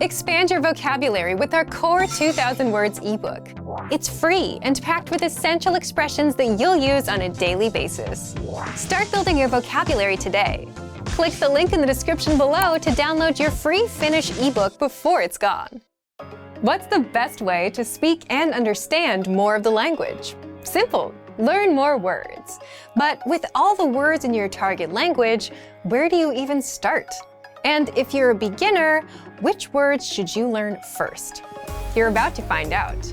Expand your vocabulary with our Core 2000 Words ebook. It's free and packed with essential expressions that you'll use on a daily basis. Start building your vocabulary today. Click the link in the description below to download your free Finnish ebook before it's gone. What's the best way to speak and understand more of the language? Simple. Learn more words. But with all the words in your target language, where do you even start? And if you're a beginner, which words should you learn first? You're about to find out.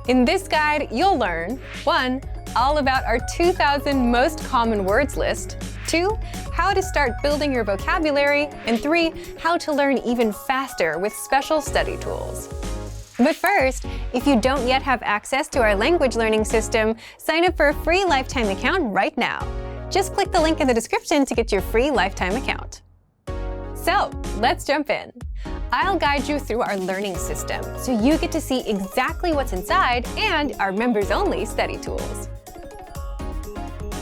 In this guide, you'll learn 1. All about our 2000 most common words list, 2. How to start building your vocabulary, and 3. How to learn even faster with special study tools. But first, if you don't yet have access to our language learning system, sign up for a free lifetime account right now. Just click the link in the description to get your free lifetime account. So, let's jump in. I'll guide you through our learning system so you get to see exactly what's inside and our members-only study tools.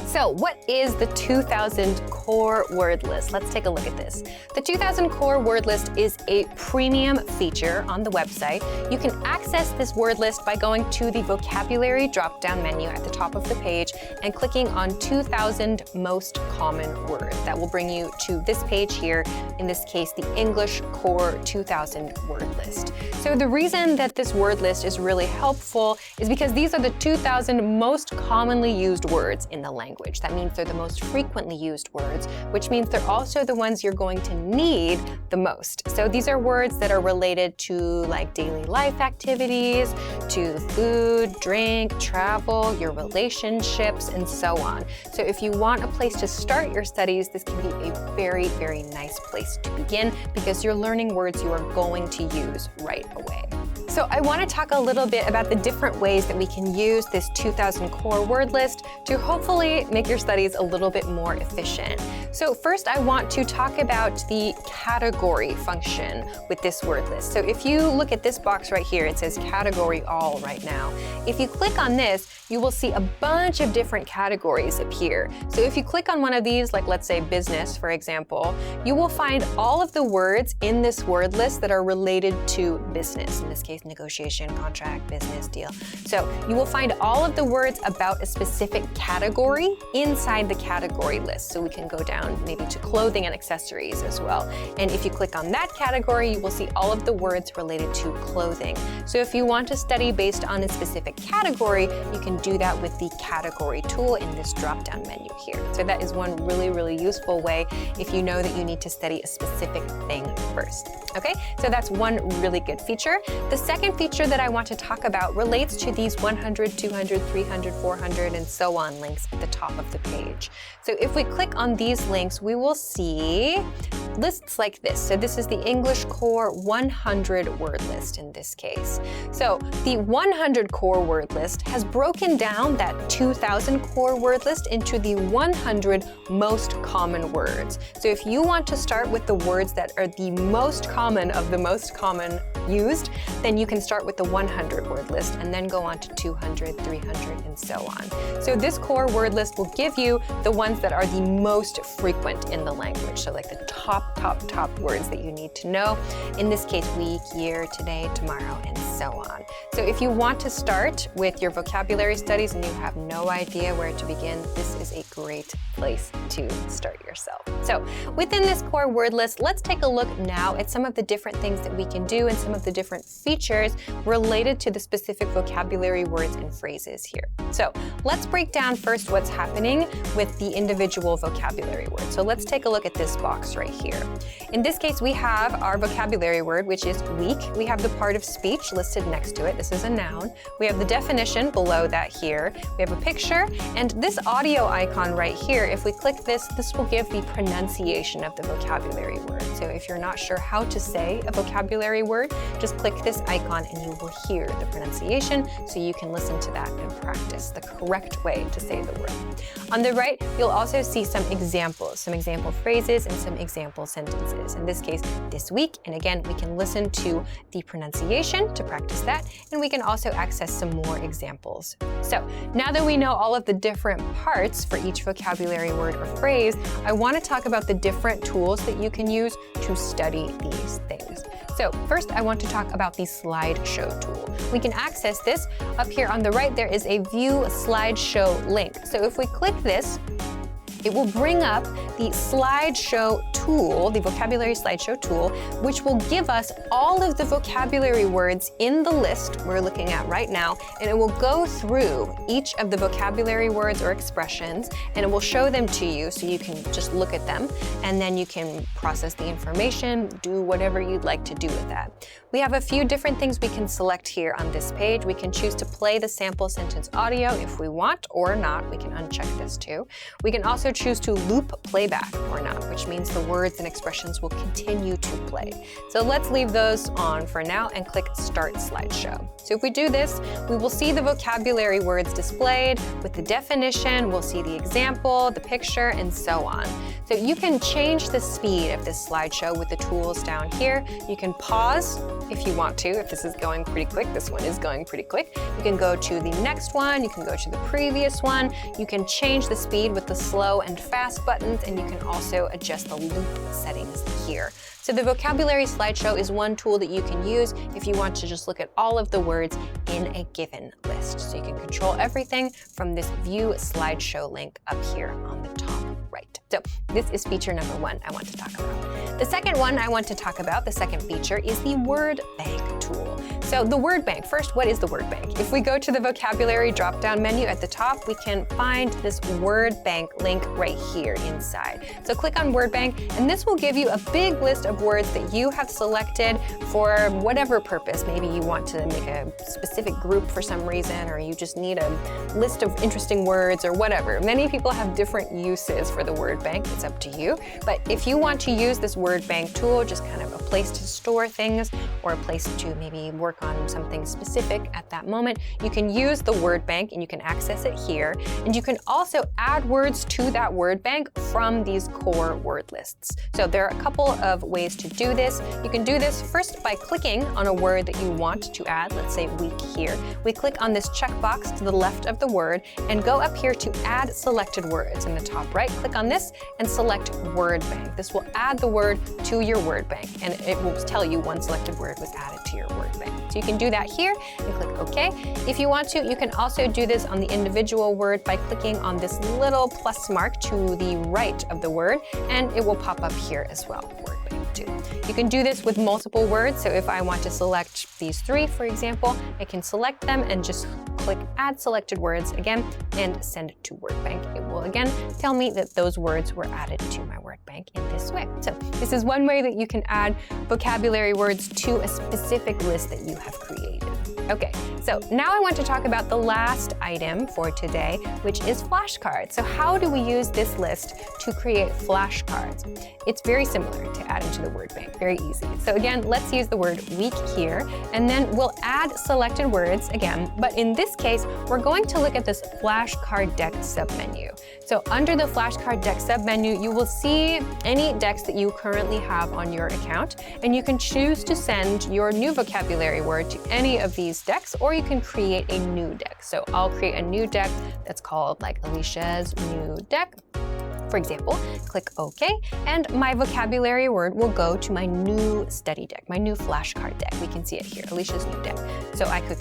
So, what is the 2000 core word list? Let's take a look at this. The 2000 core word list is a premium feature on the website. You can access this word list by going to the vocabulary drop-down menu at the top of the page and clicking on 2000 most common words. That will bring you to this page here, in this case, the English Core 2000 word list. So the reason that this word list is really helpful is because these are the 2000 most commonly used words in the language. That means they're the most frequently used words, which means they're also the ones you're going to need the most. So these are words that are related to like daily life activities, to food, drink, travel, your relationships, and so on. So if you want a place to start your studies, this can be a very, very nice place to begin because you're learning words you are going to use right away. So I want to talk a little bit about the different ways that we can use this 2000 core word list to hopefully make your studies a little bit more efficient. So first, I want to talk about the category function with this word list. So if you look at this box right here, it says category all right now. If you click on this, you will see a bunch of different categories appear. So if you click on one of these, like let's say business, for example, you will find all of the words in this word list that are related to business. In this case, negotiation, contract, business, deal. So you will find all of the words about a specific category inside the category list. So we can go down maybe to clothing and accessories as well. And if you click on that category, you will see all of the words related to clothing. So if you want to study based on a specific category, you can do that with the category tool in this drop-down menu here. So that is one really, really useful way if you know that you need to study a specific thing first. Okay, so that's one really good feature. The second feature that I want to talk about relates to these 100, 200, 300, 400, and so on links at the top of the page. So if we click on these links, we will see lists like this. So this is the English Core 100 word list in this case. So the 100 core word list has broken down that 2000 core word list into the 100 most common words. So if you want to start with the words that are the most common of the most common used, then you can start with the 100 word list and then go on to 200, 300, and so on. So this core word list will give you the ones that are the most frequent in the language. So like the top words that you need to know. In this case, week, year, today, tomorrow, and so on. So if you want to start with your vocabulary studies and you have no idea where to begin, this is a great place to start yourself. So within this core word list, let's take a look now at some of the different things that we can do and some of the different features related to the specific vocabulary words and phrases here. So let's break down first what's happening with the individual vocabulary words. So let's take a look at this box right here. In this case, we have our vocabulary word, which is week. We have the part of speech listed next to it. This is a noun. We have the definition below that here. We have a picture, and this audio icon right here, if we click this, this will give the pronunciation of the vocabulary word. So if you're not sure how to say a vocabulary word, just click this icon and you will hear the pronunciation so you can listen to that and practice the correct way to say the word. On the right, you'll also see some examples, some example phrases and some example sentences. In this case, this week, and again, we can listen to the pronunciation to practice practice that, and we can also access some more examples. So now that we know all of the different parts for each vocabulary word or phrase, I want to talk about the different tools that you can use to study these things. So first, I want to talk about the slideshow tool. We can access this. Up here on the right, there is a View Slideshow link. So if we click this, it will bring up the slideshow tool, the vocabulary slideshow tool, which will give us all of the vocabulary words in the list we're looking at right now, and it will go through each of the vocabulary words or expressions, and it will show them to you so you can just look at them, and then you can process the information, do whatever you'd like to do with that. We have a few different things we can select here on this page. We can choose to play the sample sentence audio if we want or not. We can uncheck this too. We can also choose to loop playback or not, which means the words and expressions will continue to play. So let's leave those on for now and click Start Slideshow. So if we do this, we will see the vocabulary words displayed with the definition, we'll see the example, the picture, and so on. So you can change the speed of this slideshow with the tools down here. You can pause if you want to, if this is going pretty quick. This one is going pretty quick. You can go to the next one, you can go to the previous one. You can change the speed with the slow and fast buttons, and you can also adjust the loop settings here. So the vocabulary slideshow is one tool that you can use if you want to just look at all of the words in a given list. So you can control everything from this View Slideshow link up here on the top right. So this is feature number one I want to talk about. The second one I want to talk about, the second feature, is the word bank tool. So the word bank, first, what is the word bank? If we go to the vocabulary drop-down menu at the top, we can find this word bank link right here inside. So click on word bank, and this will give you a big list of words that you have selected for whatever purpose. Maybe you want to make a specific group for some reason, or you just need a list of interesting words or whatever. Many people have different uses for the word bank. It's up to you. But if you want to use this word bank tool, just kind of a place to store things or a place to maybe work on something specific at that moment, you can use the word bank and you can access it here. And you can also add words to that word bank from these core word lists. So there are a couple of ways to do this. You can do this first by clicking on a word that you want to add, let's say week here. We click on this checkbox to the left of the word and go up here to add selected words. In the top right, click on this and select word bank. This will add the word to your word bank, and it will tell you one selected word was added to your word bank. So you can do that here and click OK. If you want to, you can also do this on the individual word by clicking on this little plus mark to the right of the word, and it will pop up here as well. Word bank too. You can do this with multiple words. So if I want to select these three, for example, I can select them and just click Add Selected Words again and send it to word bank. It will again tell me that those words were added to my word bank in this way. So this is one way that you can add vocabulary words to a specific list that you have created. Okay, so now I want to talk about the last item for today, which is flashcards. So how do we use this list to create flashcards? It's very similar to adding to the word bank, very easy. So again, let's use the word week here, and then we'll add selected words again, but in this case, we're going to look at this flashcard deck submenu. So under the flashcard deck submenu, you will see any decks that you currently have on your account, and you can choose to send your new vocabulary word to any of these decks, or you can create a new deck. So I'll create a new deck that's called like Alicia's new deck. For example, click OK, and my vocabulary word will go to my new study deck, my new flashcard deck. We can see it here, Alicia's new deck. So I could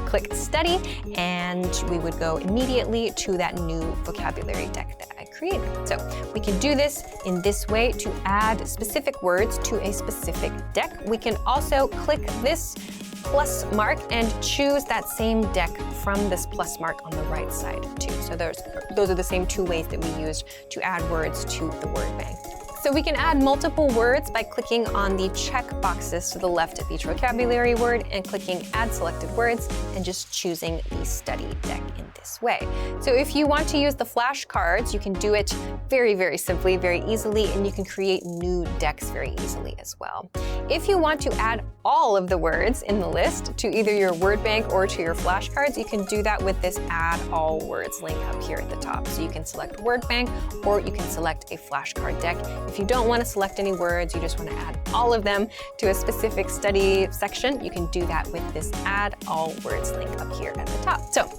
click study, and we would go immediately to that new vocabulary deck that I created. So we can do this in this way to add specific words to a specific deck. We can also click this plus mark and choose that same deck from this plus mark on the right side too. So those are the same two ways that we used to add words to the word bank. So we can add multiple words by clicking on the check boxes to the left of each vocabulary word and clicking Add Selected Words and just choosing the study deck in this way. So if you want to use the flashcards, you can do it very, very simply, very easily, and you can create new decks very easily as well. If you want to add all of the words in the list to either your word bank or to your flashcards, you can do that with this Add All Words link up here at the top. So you can select word bank or you can select a flashcard deck if you don't want to select any words, you just want to add all of them to a specific study section, you can do that with this Add All Words link up here at the top. So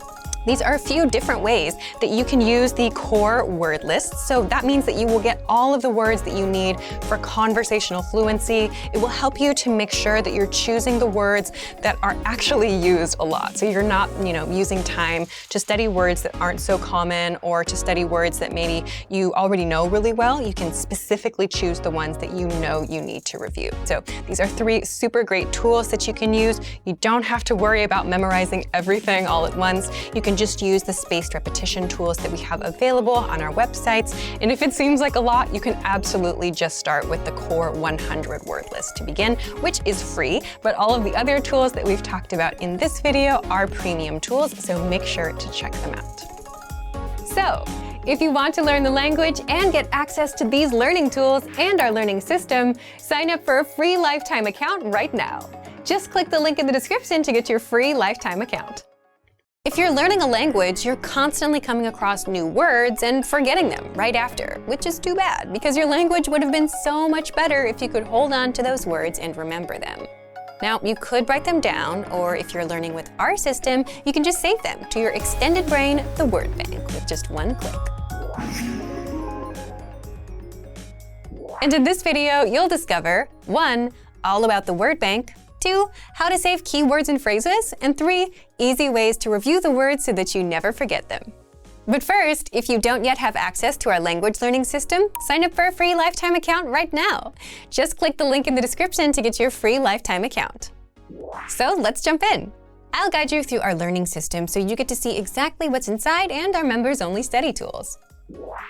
these are a few different ways that you can use the core word list. So that means that you will get all of the words that you need for conversational fluency. It will help you to make sure that you're choosing the words that are actually used a lot. So you're not, using time to study words that aren't so common or to study words that maybe you already know really well. You can specifically choose the ones that you know you need to review. So these are 3 super great tools that you can use. You don't have to worry about memorizing everything all at once. You can just use the spaced repetition tools that we have available on our websites. And if it seems like a lot, you can absolutely just start with the core 100 word list to begin, which is free. But all of the other tools that we've talked about in this video are premium tools, so make sure to check them out. So, if you want to learn the language and get access to these learning tools and our learning system, sign up for a free lifetime account right now. Just click the link in the description to get your free lifetime account. If you're learning a language, you're constantly coming across new words and forgetting them right after, which is too bad because your language would have been so much better if you could hold on to those words and remember them. Now, you could write them down, or if you're learning with our system, you can just save them to your extended brain, the word bank, with just one click. And in this video, you'll discover 1. All about the word bank, 2. How to save keywords and phrases, and 3. Easy ways to review the words so that you never forget them. But first, if you don't yet have access to our language learning system, sign up for a free lifetime account right now. Just click the link in the description to get your free lifetime account. So let's jump in. I'll guide you through our learning system so you get to see exactly what's inside and our members-only study tools.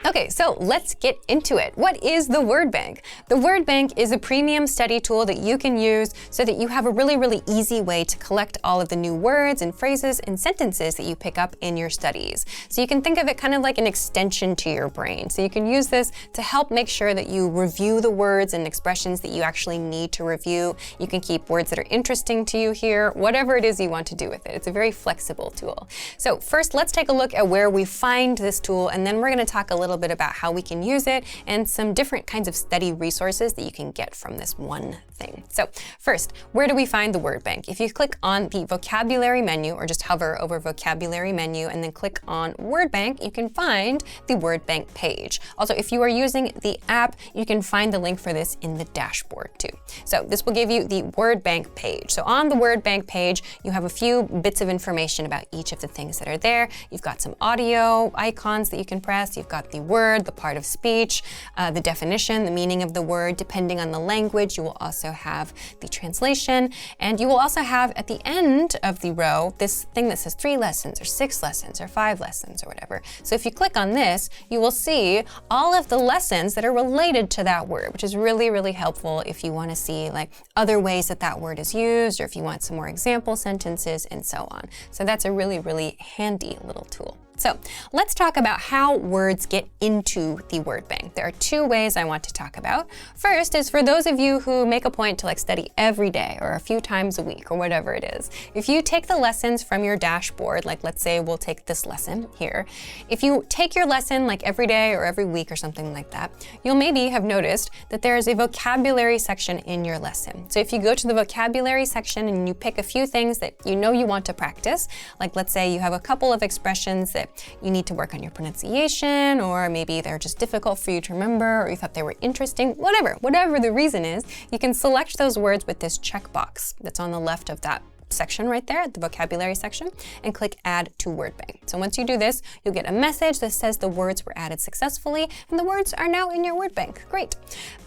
Okay, so let's get into it. What is the word bank? The word bank is a premium study tool that you can use so that you have a really easy way to collect all of the new words and phrases and sentences that you pick up in your studies. So you can think of it kind of like an extension to your brain. So you can use this to help make sure that you review the words and expressions that you actually need to review. You can keep words that are interesting to you here, whatever it is you want to do with it. It's a very flexible tool. So first, let's take a look at where we find this tool, and then we're going to talk a little bit about how we can use it and some different kinds of study resources that you can get from this one thing. So first, where do we find the word bank? If you click on the vocabulary menu, or just hover over vocabulary menu and then click on word bank, you can find the word bank page. Also, if you are using the app, you can find the link for this in the dashboard too. So this will give you the word bank page. So on the word bank page, you have a few bits of information about each of the things that are there. You've got some audio icons that you can press. You've got the word, the part of speech, the definition, the meaning of the word. Depending on the language, you will also have the translation, and you will also have at the end of the row this thing that says 3 lessons or 6 lessons or 5 lessons or whatever. So if you click on this, you will see all of the lessons that are related to that word, which is really helpful if you want to see like other ways that that word is used, or if you want some more example sentences and so on. So that's a really handy little tool. So let's talk about how words get into the word bank. There are 2 ways I want to talk about. First is for those of you who make a point to study every day or a few times a week or whatever it is. If you take the lessons from your dashboard, like let's say we'll take this lesson here. If you take your lesson every day or every week or something like that, you'll maybe have noticed that there is a vocabulary section in your lesson. So if you go to the vocabulary section and you pick a few things that you know you want to practice, like let's say you have a couple of expressions that you need to work on your pronunciation, or maybe they're just difficult for you to remember, or you thought they were interesting, whatever the reason is, you can select those words with this checkbox that's on the left of that section right there, the vocabulary section, and click Add to Word Bank. So once you do this, you'll get a message that says the words were added successfully, and the words are now in your word bank. Great.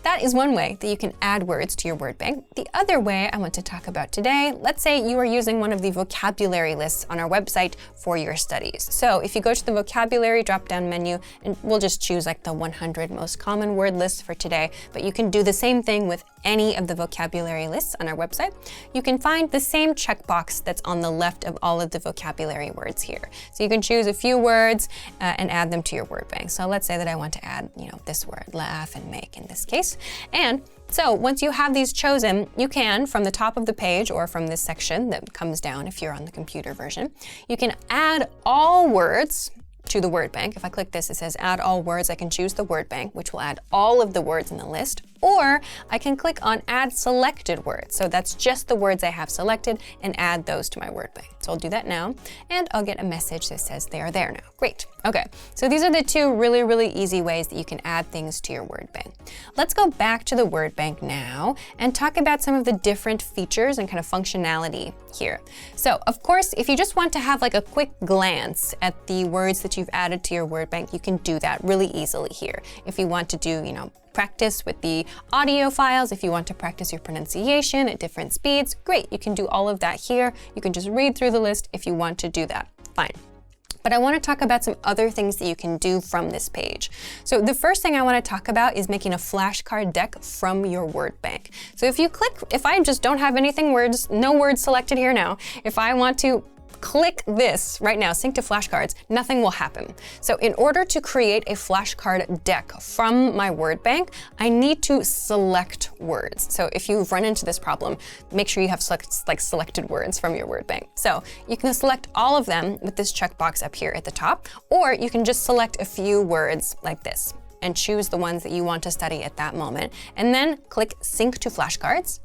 That is one way that you can add words to your word bank. The other way I want to talk about today, let's say you are using one of the vocabulary lists on our website for your studies. So if you go to the vocabulary drop-down menu, and we'll just choose the 100 most common word lists for today, but you can do the same thing with any of the vocabulary lists on our website. You can find the same checkbox that's on the left of all of the vocabulary words here. So you can choose a few words and add them to your word bank. So let's say that I want to add, this word, laugh and make in this case. And so once you have these chosen, you can, from the top of the page or from this section that comes down if you're on the computer version, you can add all words to the word bank. If I click this, it says add all words. I can choose the word bank, which will add all of the words in the list, or I can click on add selected words. So that's just the words I have selected and add those to my word bank. So I'll do that now, and I'll get a message that says they are there now. Great. Okay, so these are the two really, really easy ways that you can add things to your word bank. Let's go back to the word bank now and talk about some of the different features and kind of functionality here. So of course, if you just want to have like a quick glance at the words that you've added to your word bank, you can do that really easily here. If you want to do, practice with the audio files, if you want to practice your pronunciation at different speeds, great, you can do all of that here. You can just read through the list if you want to do that, fine. But I want to talk about some other things that you can do from this page. So the first thing I want to talk about is making a flashcard deck from your word bank. So if I just don't have no words selected here now, if I want to click this right now, sync to flashcards, nothing will happen. So in order to create a flashcard deck from my word bank, I need to select words. So if you've run into this problem, make sure you have selected words from your word bank. So you can select all of them with this checkbox up here at the top, or you can just select a few words like this and choose the ones that you want to study at that moment, and then click sync to flashcards.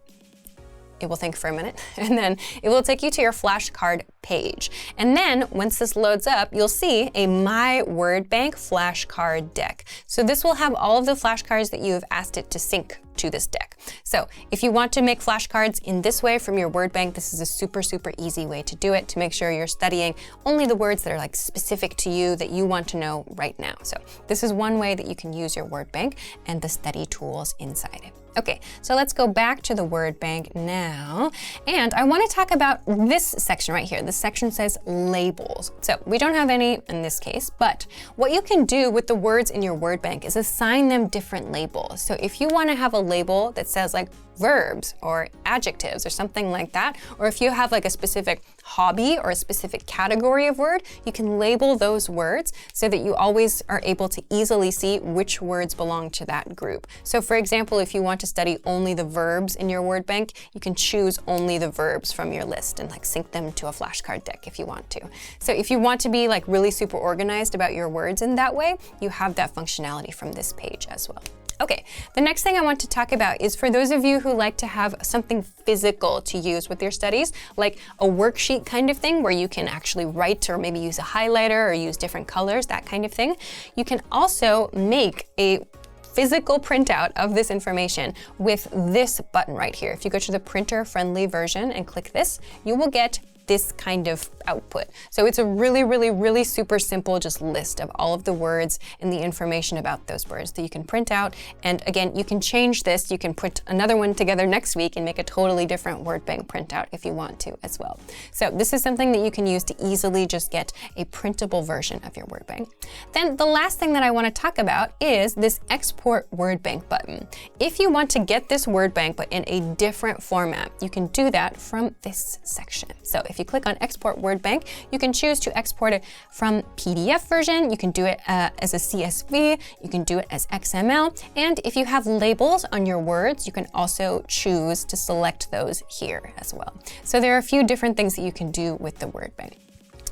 It will think for a minute, and then it will take you to your flashcard page. And then once this loads up, you'll see a My Word Bank flashcard deck. So this will have all of the flashcards that you have asked it to sync to this deck. So if you want to make flashcards in this way from your word bank, this is a super, super easy way to do it, to make sure you're studying only the words that are like specific to you that you want to know right now. So this is one way that you can use your word bank and the study tools inside it. Okay, so let's go back to the word bank now. And I want to talk about this section right here. This section says labels. So we don't have any in this case, but what you can do with the words in your word bank is assign them different labels. So if you want to have a label that says like verbs or adjectives or something like that, or if you have like a specific hobby or a specific category of word, you can label those words so that you always are able to easily see which words belong to that group. So for example, if you want to study only the verbs in your word bank, you can choose only the verbs from your list and like sync them to a flashcard deck if you want to. So if you want to be like really super organized about your words in that way, you have that functionality from this page as well. Okay, the next thing I want to talk about is for those of you who like to have something physical to use with your studies, like a worksheet kind of thing where you can actually write or maybe use a highlighter or use different colors, that kind of thing. You can also make a physical printout of this information with this button right here. If you go to the printer-friendly version and click this, you will get this kind of output. So it's a really, really, really super simple just list of all of the words and the information about those words that you can print out. And again, you can change this. You can put another one together next week and make a totally different word bank printout if you want to as well. So this is something that you can use to easily just get a printable version of your word bank. Then the last thing that I want to talk about is this export word bank button. If you want to get this word bank but in a different format, you can do that from this section. So if you click on Export Word Bank, you can choose to export it from PDF version. You can do it as a CSV. You can do it as XML. And if you have labels on your words, you can also choose to select those here as well. So there are a few different things that you can do with the word bank.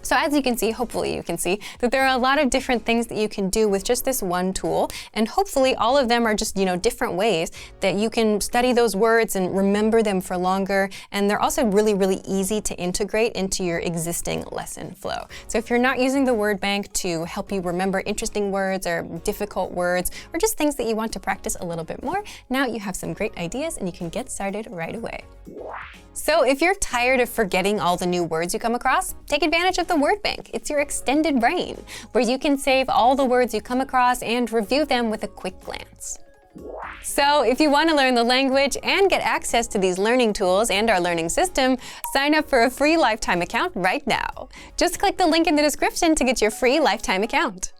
So as you can see, hopefully you can see that there are a lot of different things that you can do with just this one tool. And hopefully all of them are just, different ways that you can study those words and remember them for longer. And they're also really, really easy to integrate into your existing lesson flow. So if you're not using the word bank to help you remember interesting words or difficult words, or just things that you want to practice a little bit more, now you have some great ideas and you can get started right away. So if you're tired of forgetting all the new words you come across, take advantage of the word bank. It's your extended brain, where you can save all the words you come across and review them with a quick glance. So if you want to learn the language and get access to these learning tools and our learning system, sign up for a free lifetime account right now. Just click the link in the description to get your free lifetime account.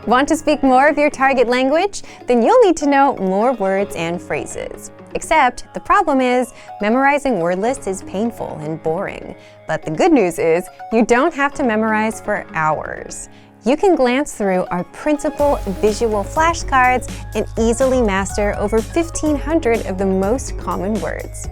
Want to speak more of your target language? Then you'll need to know more words and phrases. Except the problem is memorizing word lists is painful and boring. But the good news is you don't have to memorize for hours. You can glance through our printable visual flashcards and easily master over 1,500 of the most common words.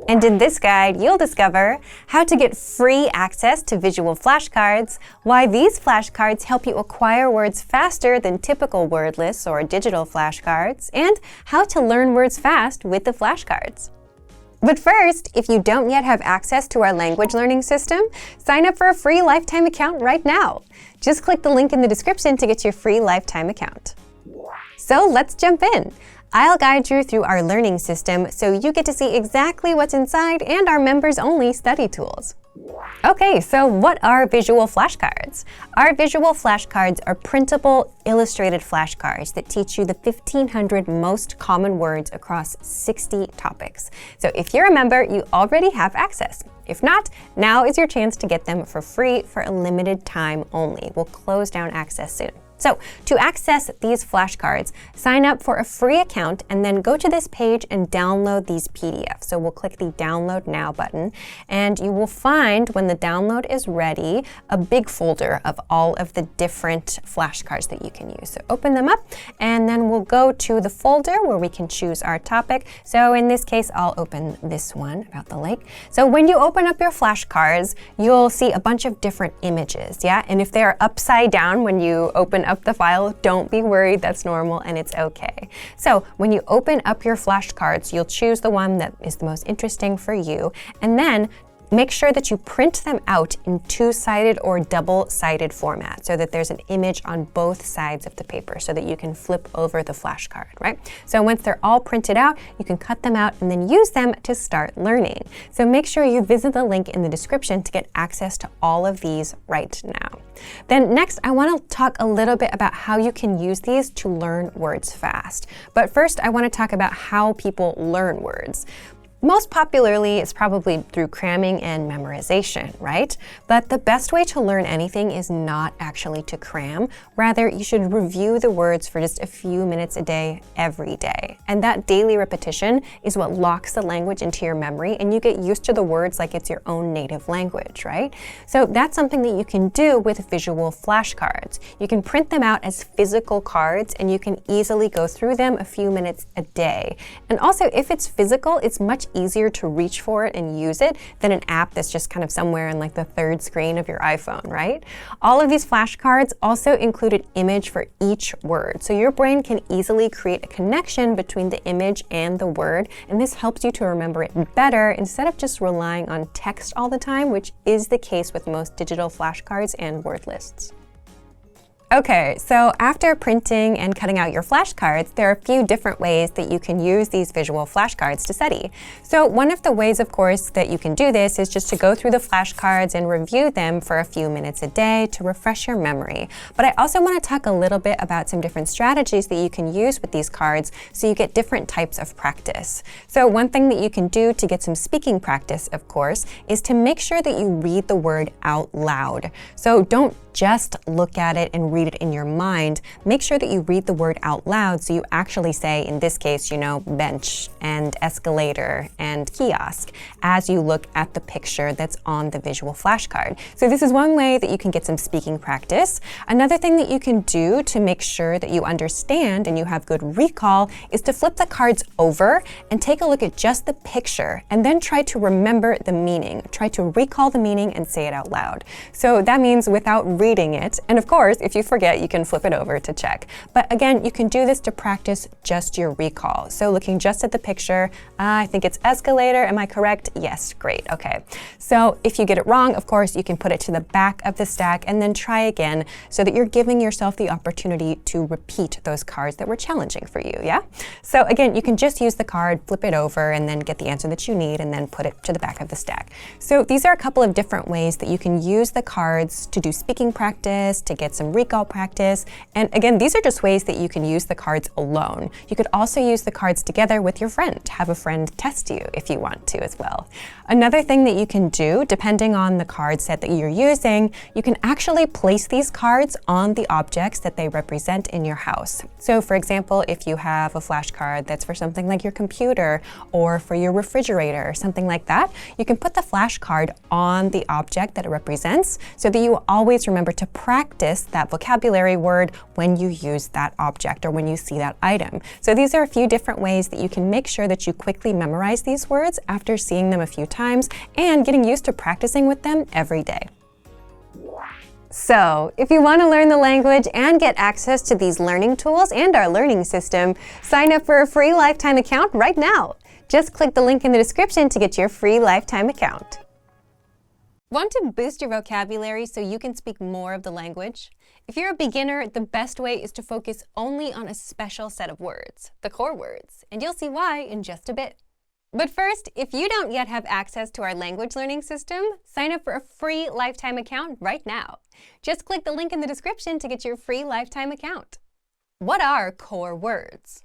And in this guide, you'll discover how to get free access to visual flashcards, why these flashcards help you acquire words faster than typical word lists or digital flashcards, and how to learn words fast with the flashcards. But first, if you don't yet have access to our language learning system, sign up for a free lifetime account right now. Just click the link in the description to get your free lifetime account. So let's jump in. I'll guide you through our learning system so you get to see exactly what's inside and our members-only study tools. Okay, so what are visual flashcards? Our visual flashcards are printable, illustrated flashcards that teach you the 1,500 most common words across 60 topics. So if you're a member, you already have access. If not, now is your chance to get them for free for a limited time only. We'll close down access soon. So to access these flashcards, sign up for a free account and then go to this page and download these PDFs. So we'll click the Download Now button, and you will find when the download is ready, a big folder of all of the different flashcards that you can use. So open them up, and then we'll go to the folder where we can choose our topic. So in this case, I'll open this one about the lake. So when you open up your flashcards, you'll see a bunch of different images, yeah? And if they're upside down when you open up the file, don't be worried, that's normal and it's okay. So when you open up your flashcards, you'll choose the one that is the most interesting for you, and then make sure that you print them out in two-sided or double-sided format so that there's an image on both sides of the paper so that you can flip over the flashcard, right? So once they're all printed out, you can cut them out and then use them to start learning. So make sure you visit the link in the description to get access to all of these right now. Then next, I want to talk a little bit about how you can use these to learn words fast. But first, I want to talk about how people learn words. Most popularly, it's probably through cramming and memorization, right? But the best way to learn anything is not actually to cram. Rather, you should review the words for just a few minutes a day, every day. And that daily repetition is what locks the language into your memory, and you get used to the words like it's your own native language, right? So that's something that you can do with visual flashcards. You can print them out as physical cards, and you can easily go through them a few minutes a day. And also, if it's physical, it's much easier to reach for it and use it than an app that's just kind of somewhere in like the third screen of your iPhone, right? All of these flashcards also include an image for each word, so your brain can easily create a connection between the image and the word, and this helps you to remember it better instead of just relying on text all the time, which is the case with most digital flashcards and word lists. Okay, so after printing and cutting out your flashcards, there are a few different ways that you can use these visual flashcards to study. So one of the ways, of course, that you can do this is just to go through the flashcards and review them for a few minutes a day to refresh your memory. But I also want to talk a little bit about some different strategies that you can use with these cards so you get different types of practice. So one thing that you can do to get some speaking practice, of course, is to make sure that you read the word out loud. So don't just look at it and read it in your mind. Make sure that you read the word out loud so you actually say, in this case, bench and escalator and kiosk as you look at the picture that's on the visual flashcard. So this is one way that you can get some speaking practice. Another thing that you can do to make sure that you understand and you have good recall is to flip the cards over and take a look at just the picture and then try to remember the meaning. Try to recall the meaning and say it out loud. So that means without reading it, and of course, if you forget, you can flip it over to check. But again, you can do this to practice just your recall. So looking just at the picture, I think it's escalator, am I correct? Yes, great, okay. So if you get it wrong, of course, you can put it to the back of the stack and then try again so that you're giving yourself the opportunity to repeat those cards that were challenging for you, yeah? So again, you can just use the card, flip it over, and then get the answer that you need and then put it to the back of the stack. So these are a couple of different ways that you can use the cards to do speaking practice, to get some recall practice. And again, these are just ways that you can use the cards alone. You could also use the cards together with your friend. Have a friend test you if you want to as well. Another thing that you can do, depending on the card set that you're using, you can actually place these cards on the objects that they represent in your house. So for example, if you have a flashcard that's for something like your computer or for your refrigerator or something like that, you can put the flashcard on the object that it represents so that you will always remember remember to practice that vocabulary word when you use that object or when you see that item. So these are a few different ways that you can make sure that you quickly memorize these words after seeing them a few times and getting used to practicing with them every day. So, if you want to learn the language and get access to these learning tools and our learning system, sign up for a free lifetime account right now. Just click the link in the description to get your free lifetime account. Want to boost your vocabulary so you can speak more of the language? If you're a beginner, the best way is to focus only on a special set of words, the core words, and you'll see why in just a bit. But first, if you don't yet have access to our language learning system, sign up for a free lifetime account right now. Just click the link in the description to get your free lifetime account. What are core words?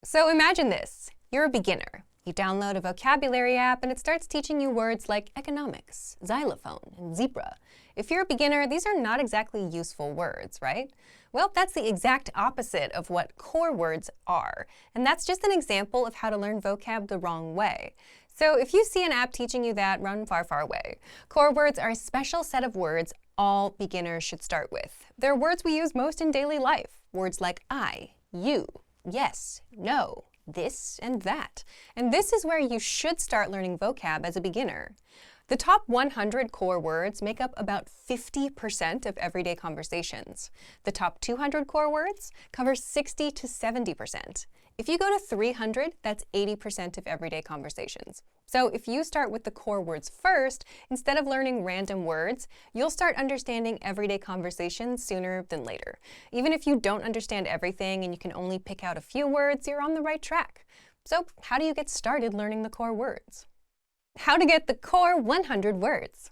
So imagine this. You're a beginner. You download a vocabulary app and it starts teaching you words like economics, xylophone, and zebra. If you're a beginner, these are not exactly useful words, right? Well, that's the exact opposite of what core words are. And that's just an example of how to learn vocab the wrong way. So if you see an app teaching you that, run far, far away. Core words are a special set of words all beginners should start with. They're words we use most in daily life. Words like I, you, yes, no, this, and that. And this is where you should start learning vocab as a beginner. The top 100 core words make up about 50% of everyday conversations. The top 200 core words cover 60 to 70%. If you go to 300, that's 80% of everyday conversations. So if you start with the core words first, instead of learning random words, you'll start understanding everyday conversations sooner than later. Even if you don't understand everything and you can only pick out a few words, you're on the right track. So how do you get started learning the core words? How to get the core 100 words.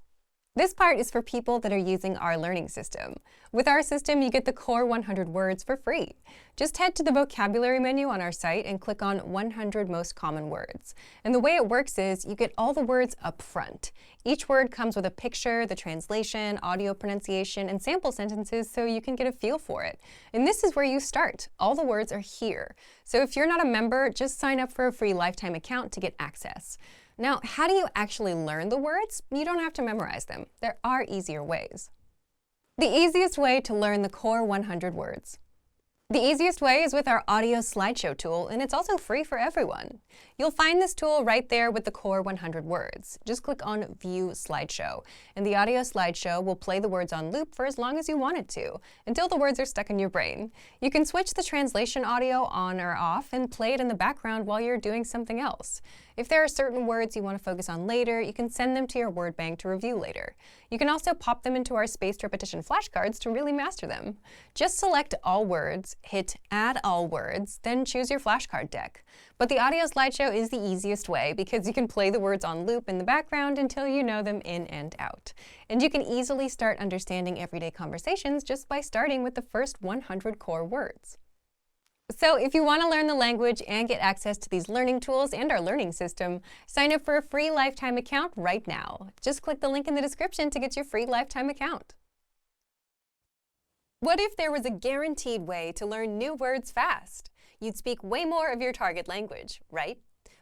This part is for people that are using our learning system. With our system, you get the core 100 words for free. Just head to the vocabulary menu on our site and click on 100 most common words. And the way it works is you get all the words up front. Each word comes with a picture, the translation, audio pronunciation, and sample sentences so you can get a feel for it. And this is where you start. All the words are here. So if you're not a member, just sign up for a free lifetime account to get access. Now, how do you actually learn the words? You don't have to memorize them. There are easier ways. The easiest way to learn the core 100 words. The easiest way is with our audio slideshow tool, and it's also free for everyone. You'll find this tool right there with the core 100 words. Just click on View Slideshow, and the audio slideshow will play the words on loop for as long as you want it to, until the words are stuck in your brain. You can switch the translation audio on or off and play it in the background while you're doing something else. If there are certain words you want to focus on later, you can send them to your word bank to review later. You can also pop them into our spaced repetition flashcards to really master them. Just select all words, hit Add All Words, then choose your flashcard deck. But the audio slideshow is the easiest way because you can play the words on loop in the background until you know them in and out. And you can easily start understanding everyday conversations just by starting with the first 100 core words. So if you want to learn the language and get access to these learning tools and our learning system, sign up for a free lifetime account right now. Just click the link in the description to get your free lifetime account. What if there was a guaranteed way to learn new words fast? You'd speak way more of your target language, right?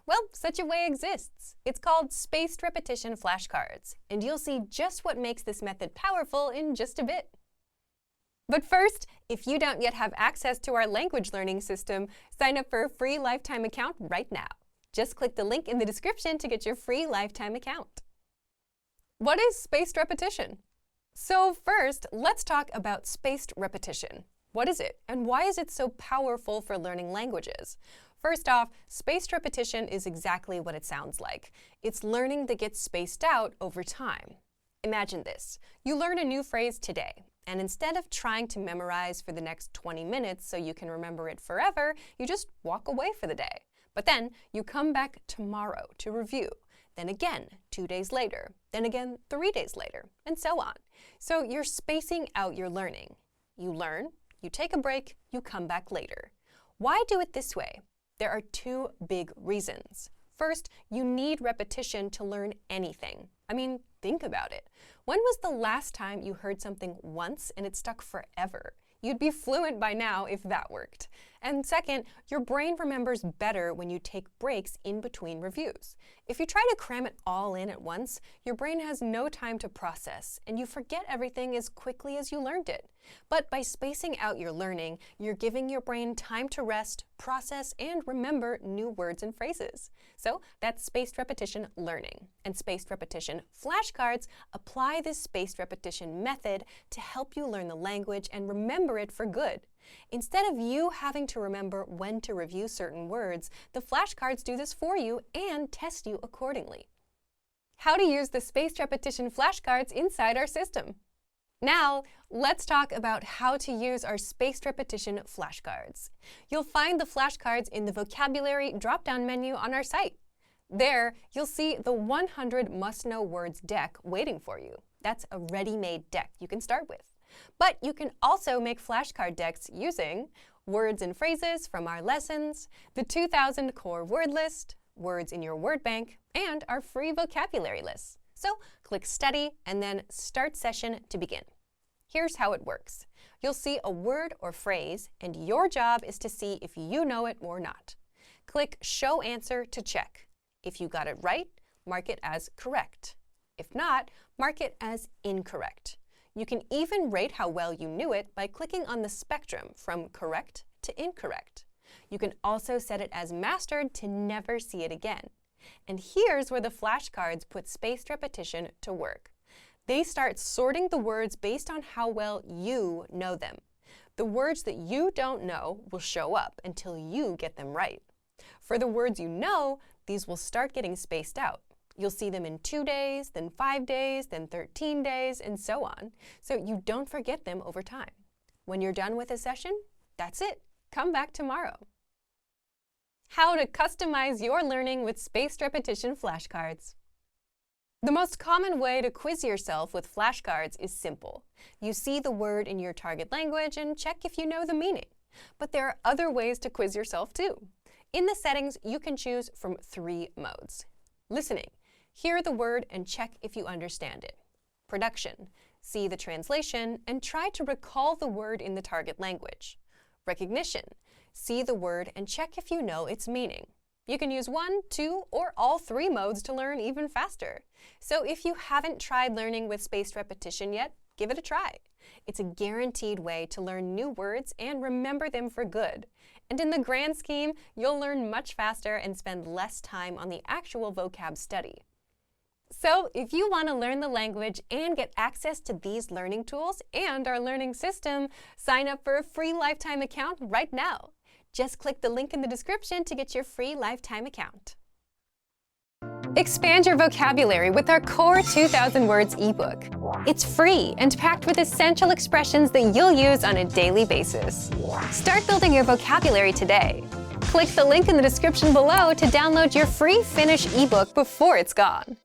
Well, such a way exists. It's called spaced repetition flashcards, and you'll see just what makes this method powerful in just a bit. But first, if you don't yet have access to our language learning system, sign up for a free lifetime account right now. Just click the link in the description to get your free lifetime account. What is spaced repetition? So first, let's talk about spaced repetition. What is it, and why is it so powerful for learning languages? First off, spaced repetition is exactly what it sounds like. It's learning that gets spaced out over time. Imagine this. You learn a new phrase today. And instead of trying to memorize for the next 20 minutes so you can remember it forever, you just walk away for the day. But then you come back tomorrow to review, then again 2 days later, then again 3 days later, and so on. So you're spacing out your learning. You learn, you take a break, you come back later. Why do it this way? There are two big reasons. First, you need repetition to learn anything. I mean, think about it. When was the last time you heard something once and it stuck forever? You'd be fluent by now if that worked. And second, your brain remembers better when you take breaks in between reviews. If you try to cram it all in at once, your brain has no time to process, and you forget everything as quickly as you learned it. But by spacing out your learning, you're giving your brain time to rest, process, and remember new words and phrases. So that's spaced repetition learning. And spaced repetition flashcards apply this spaced repetition method to help you learn the language and remember it for good. Instead of you having to remember when to review certain words, the flashcards do this for you and test you accordingly. How to use the spaced repetition flashcards inside our system. Now, let's talk about how to use our spaced repetition flashcards. You'll find the flashcards in the vocabulary drop-down menu on our site. There, you'll see the 100 must-know words deck waiting for you. That's a ready-made deck you can start with. But you can also make flashcard decks using words and phrases from our lessons, the 2000 core word list, words in your word bank, and our free vocabulary lists. So click Study and then Start Session to begin. Here's how it works. You'll see a word or phrase, and your job is to see if you know it or not. Click Show Answer to check. If you got it right, mark it as correct. If not, mark it as incorrect. You can even rate how well you knew it by clicking on the spectrum from correct to incorrect. You can also set it as mastered to never see it again. And here's where the flashcards put spaced repetition to work. They start sorting the words based on how well you know them. The words that you don't know will show up until you get them right. For the words you know, these will start getting spaced out. You'll see them in 2 days, then 5 days, then 13 days, and so on, so you don't forget them over time. When you're done with a session, that's it. Come back tomorrow. How to customize your learning with spaced repetition flashcards. The most common way to quiz yourself with flashcards is simple. You see the word in your target language and check if you know the meaning. But there are other ways to quiz yourself too. In the settings, you can choose from 3 modes. Listening. Hear the word and check if you understand it. Production. See the translation and try to recall the word in the target language. Recognition. See the word and check if you know its meaning. You can use 1, 2, or all 3 modes to learn even faster. So if you haven't tried learning with spaced repetition yet, give it a try. It's a guaranteed way to learn new words and remember them for good. And in the grand scheme, you'll learn much faster and spend less time on the actual vocab study. So if you want to learn the language and get access to these learning tools and our learning system, sign up for a free lifetime account right now. Just click the link in the description to get your free lifetime account. Expand your vocabulary with our Core 2000 Words ebook. It's free and packed with essential expressions that you'll use on a daily basis. Start building your vocabulary today. Click the link in the description below to download your free Finnish ebook before it's gone.